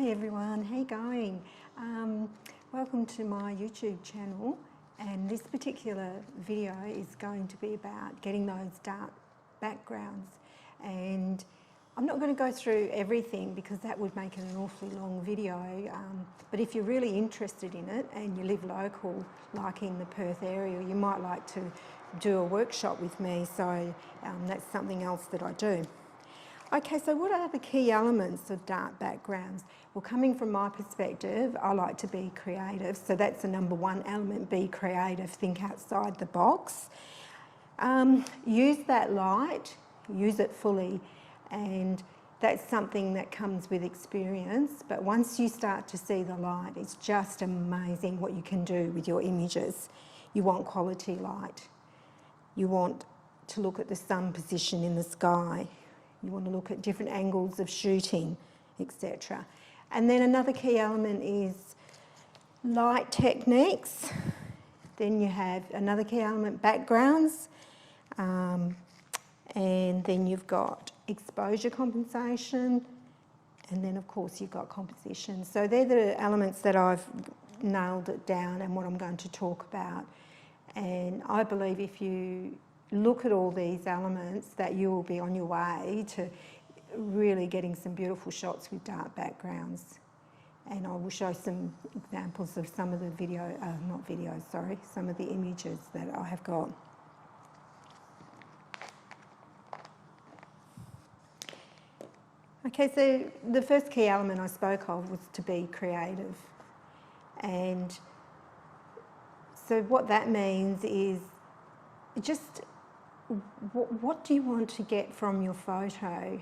Hi everyone, how you going? Welcome to my YouTube channel, and this particular video is going to be about getting those dark backgrounds. And I'm not going to go through everything because that would make it an awfully long video, but if you're really interested in it and you live local, like in the Perth area, you might like to do a workshop with me, so that's something else that I do. Okay, so what are the key elements of dark backgrounds? Well, coming from my perspective, I like to be creative. So that's the number one element, be creative, think outside the box. Use that light, use it fully, and that's something that comes with experience. But once you start to see the light, it's just amazing what you can do with your images. You want quality light. You want to look at the sun position in the sky. You want to look at different angles of shooting, etc. And then another key element is light techniques. Then you have another key element, backgrounds. And then you've got exposure compensation. And then, of course, you've got composition. So they're the elements that I've nailed it down and what I'm going to talk about. And I believe if you look at all these elements that you will be on your way to really getting some beautiful shots with dark backgrounds. And I will show some examples of some of the some of the images that I have got. Okay, so the first key element I spoke of was to be creative. And so what that means is just what do you want to get from your photo?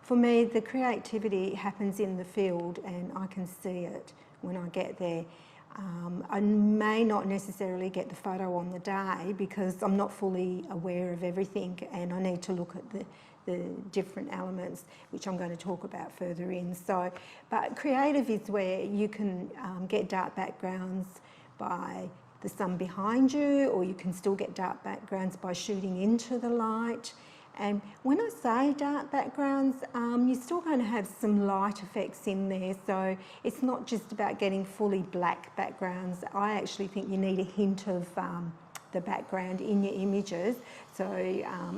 For me, the creativity happens in the field and I can see it when I get there. I may not necessarily get the photo on the day because I'm not fully aware of everything and I need to look at the different elements, which I'm going to talk about further in. So, but creative is where you can get dark backgrounds by the sun behind you, or you can still get dark backgrounds by shooting into the light. And when I say dark backgrounds, you're still going to have some light effects in there, so it's not just about getting fully black backgrounds. I actually think you need a hint of the background in your images, so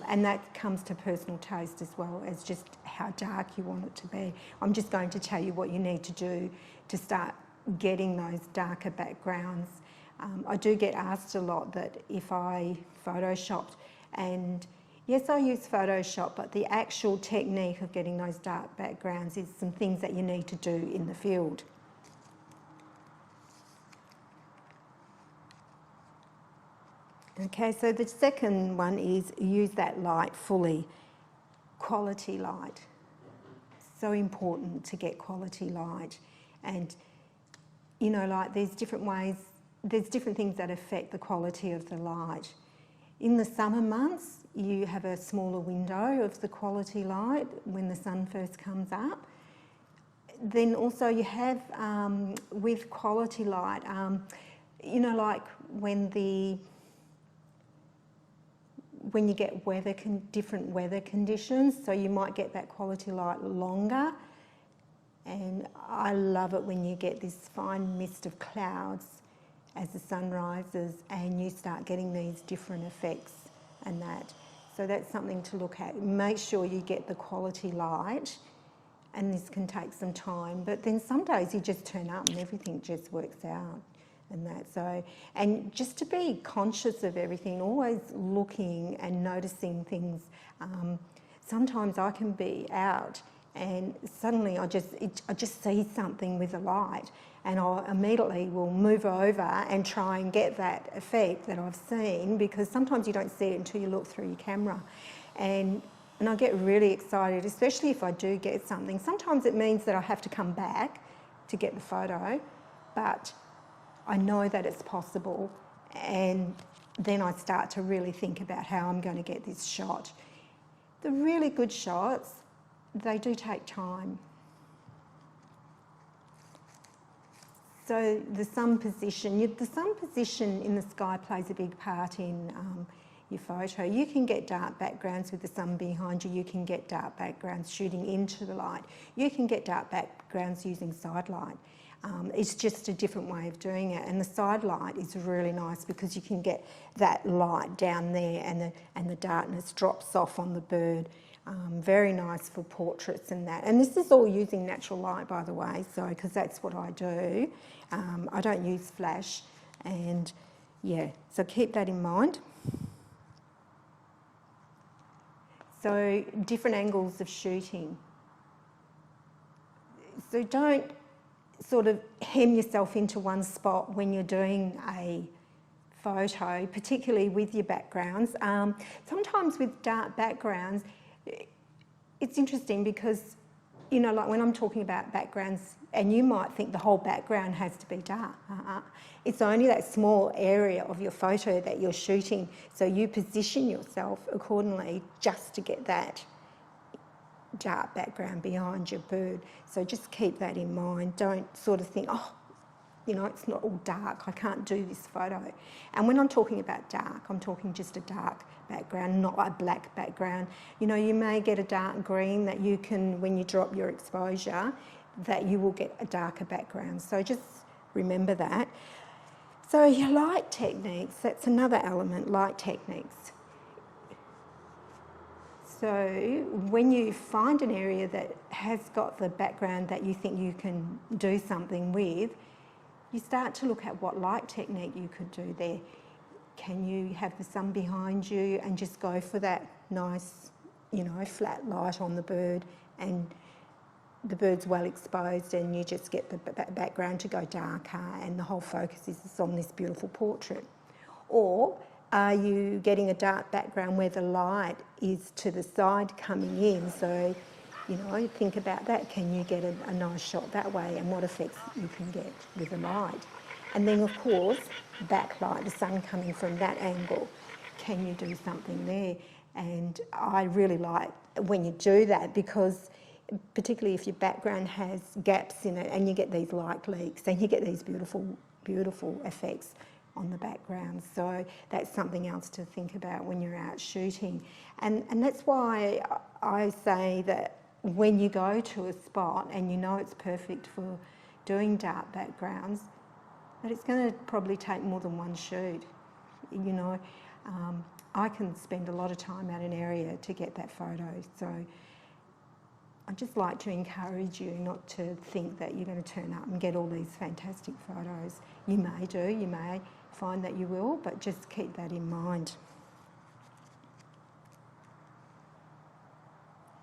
and that comes to personal taste as well as just how dark you want it to be. I'm just going to tell you what you need to do to start getting those darker backgrounds. I do get asked a lot that if I photoshopped, and yes, I use Photoshop, but the actual technique of getting those dark backgrounds is some things that you need to do in the field. Okay, so the second one is use that light fully. Quality light. So important to get quality light. And, you know, like there's different ways. There's different things that affect the quality of the light. In the summer months, you have a smaller window of the quality light when the sun first comes up. Then also you have, with quality light, you know, like when you get different weather conditions, so you might get that quality light longer. And I love it when you get this fine mist of clouds as the sun rises and you start getting these different effects and that. So that's something to look at. Make sure you get the quality light, and this can take some time, but then some days you just turn up and everything just works out and that. So, and just to be conscious of everything, always looking and noticing things. Sometimes I can be out and suddenly I just see something with a light, and I immediately will move over and try and get that effect that I've seen, because sometimes you don't see it until you look through your camera. And I get really excited, especially if I do get something. Sometimes it means that I have to come back to get the photo, but I know that it's possible, and then I start to really think about how I'm going to get this shot. The really good shots, they do take time. So the sun position in the sky plays a big part in your photo. You can get dark backgrounds with the sun behind you. You can get dark backgrounds shooting into the light. You can get dark backgrounds using side light. It's just a different way of doing it, and the side light is really nice because you can get that light down there, and the darkness drops off on the bird. Very nice for portraits and that. And this is all using natural light, by the way, so because that's what I do. I don't use flash, and yeah, so keep that in mind. So different angles of shooting. So don't sort of hem yourself into one spot when you're doing a photo, particularly with your backgrounds. Sometimes with dark backgrounds, it's interesting because, you know, like when I'm talking about backgrounds, and you might think the whole background has to be dark. It's only that small area of your photo that you're shooting, so you position yourself accordingly just to get that dark background behind your bird. So just keep that in mind. Don't sort of think, oh, you know, it's not all dark, I can't do this photo. And when I'm talking about dark, I'm talking just a dark background, not a black background. You know, you may get a dark green that you can, when you drop your exposure, that you will get a darker background. So just remember that. So your light techniques, that's another element, light techniques. So when you find an area that has got the background that you think you can do something with, you start to look at what light technique you could do there. Can you have the sun behind you and just go for that nice, you know, flat light on the bird, and the bird's well exposed, and you just get the background to go darker and the whole focus is on this beautiful portrait? Or are you getting a dark background where the light is to the side coming in? So, you know, think about that. Can you get a nice shot that way, and what effects you can get with the light? And then, of course, backlight, the sun coming from that angle. Can you do something there? And I really like when you do that, because particularly if your background has gaps in it and you get these light leaks, and you get these beautiful, beautiful effects on the background. So that's something else to think about when you're out shooting. And that's why I say that when you go to a spot and you know it's perfect for doing dark backgrounds, that it's going to probably take more than one shoot. You know, I can spend a lot of time at an area to get that photo. So I'd just like to encourage you not to think that you're going to turn up and get all these fantastic photos. You may do, you may find that you will, but just keep that in mind.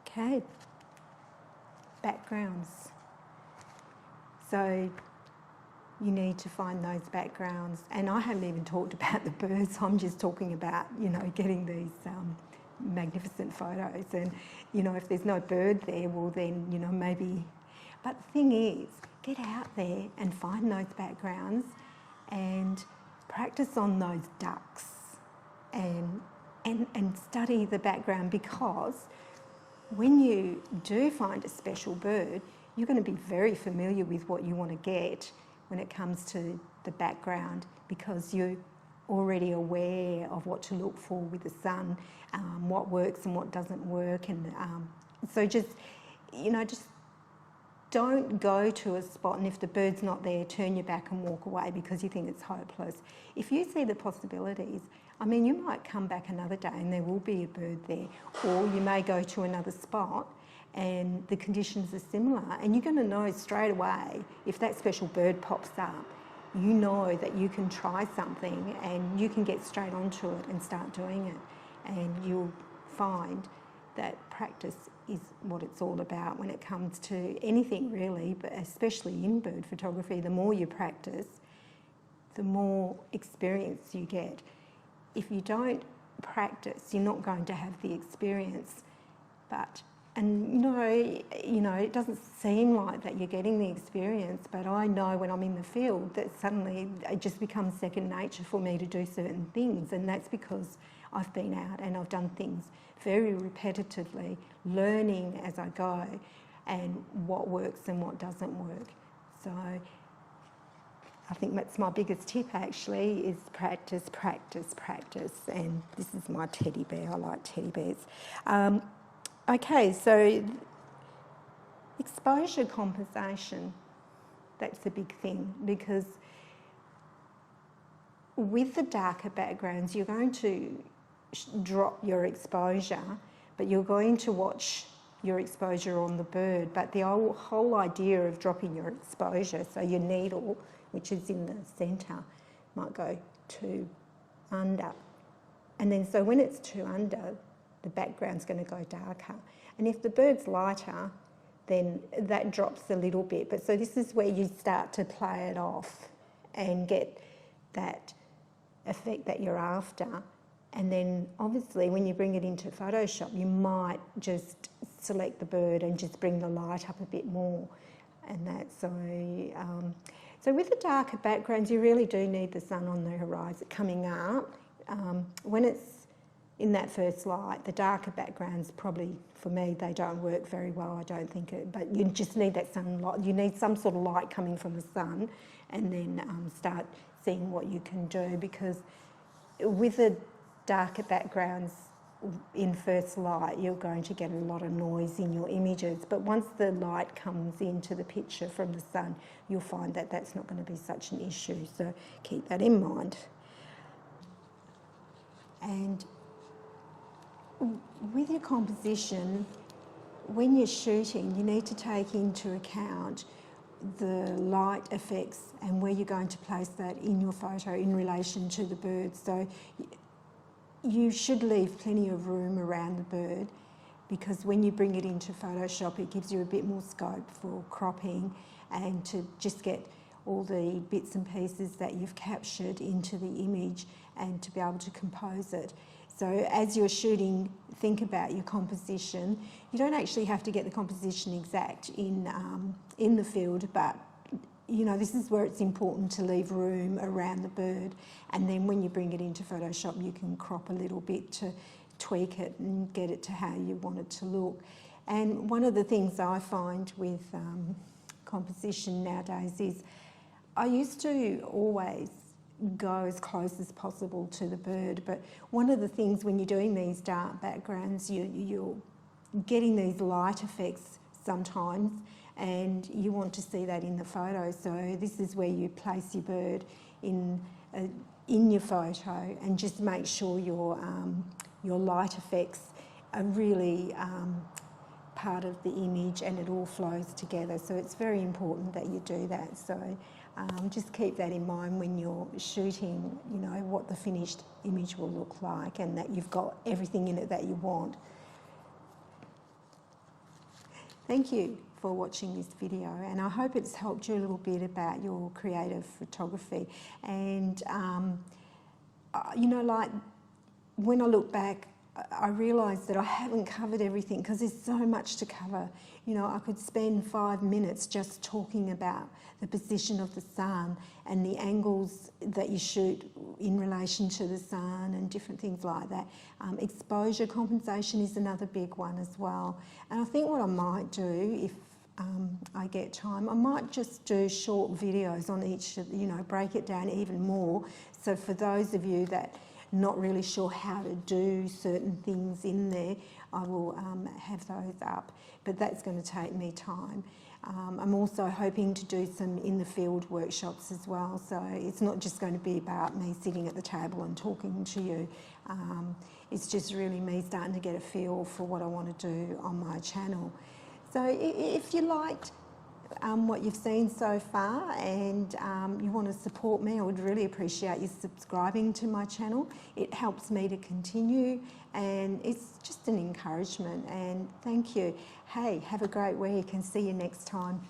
Okay, backgrounds. So you need to find those backgrounds, and I haven't even talked about the birds. I'm just talking about, you know, getting these magnificent photos. And, you know, if there's no bird there, well then, you know, maybe. But the thing is, get out there and find those backgrounds and practice on those ducks and study the background, because when you do find a special bird, you're going to be very familiar with what you want to get when it comes to the background, because you're already aware of what to look for with the sun, what works and what doesn't work. And so just, you know, just don't go to a spot and if the bird's not there, turn your back and walk away because you think it's hopeless. If you see the possibilities, I mean, you might come back another day and there will be a bird there, or you may go to another spot and the conditions are similar, and you're going to know straight away if that special bird pops up. You know that you can try something and you can get straight onto it and start doing it, and you'll find that practice is what it's all about when it comes to anything really, but especially in bird photography. The more you practice, the more experience you get. If you don't practice, you're not going to have the experience. And you know, it doesn't seem like that you're getting the experience, but I know when I'm in the field that suddenly it just becomes second nature for me to do certain things, and that's because I've been out and I've done things very repetitively, learning as I go and what works and what doesn't work. So I think that's my biggest tip actually, is practice, practice, practice. And this is my teddy bear. I like teddy bears. Okay, so exposure compensation, that's a big thing, because with the darker backgrounds, you're going to drop your exposure, but you're going to watch your exposure on the bird. But the whole idea of dropping your exposure, so your needle, which is in the centre, might go too under. And then so when it's too under, the background's going to go darker. And if the bird's lighter, then that drops a little bit. But so this is where you start to play it off and get that effect that you're after. And then obviously when you bring it into Photoshop, you might just select the bird and just bring the light up a bit more. And that's so with the darker backgrounds, you really do need the sun on the horizon coming up. When it's in that first light, the darker backgrounds probably, for me, they don't work very well, I don't think but you just need that sunlight. You need some sort of light coming from the sun, and then start seeing what you can do, because with the darker backgrounds in first light, you're going to get a lot of noise in your images. But once the light comes into the picture from the sun, you'll find that that's not going to be such an issue. So keep that in mind. And with your composition, when you're shooting, you need to take into account the light effects and where you're going to place that in your photo in relation to the bird. So you should leave plenty of room around the bird, because when you bring it into Photoshop, it gives you a bit more scope for cropping and to just get all the bits and pieces that you've captured into the image and to be able to compose it. So as you're shooting, think about your composition. You don't actually have to get the composition exact in the field, but you know, this is where it's important to leave room around the bird, and then when you bring it into Photoshop, you can crop a little bit to tweak it and get it to how you want it to look. And one of the things I find with composition nowadays is I used to always go as close as possible to the bird, but one of the things when you're doing these dark backgrounds, you're getting these light effects sometimes, and you want to see that in the photo. So this is where you place your bird in your photo, and just make sure your light effects are really part of the image and it all flows together. So it's very important that you do that. So just keep that in mind when you're shooting, you know, what the finished image will look like, and that you've got everything in it that you want. Thank you for watching this video, and I hope it's helped you a little bit about your creative photography. And you know, like when I look back, I realised that I haven't covered everything because there's so much to cover. You know, I could spend 5 minutes just talking about the position of the sun and the angles that you shoot in relation to the sun and different things like that. Exposure compensation is another big one as well. And I think what I might do, if I get time, I might just do short videos on each, you know, break it down even more. So for those of you that not really sure how to do certain things in there, I will have those up, but that's going to take me time. I'm also hoping to do some in the field workshops as well, so it's not just going to be about me sitting at the table and talking to you. It's just really me starting to get a feel for what I want to do on my channel. So if you liked what you've seen so far, and you want to support me, I would really appreciate you subscribing to my channel. It helps me to continue, and it's just an encouragement. And thank you. Hey, have a great week, and see you next time.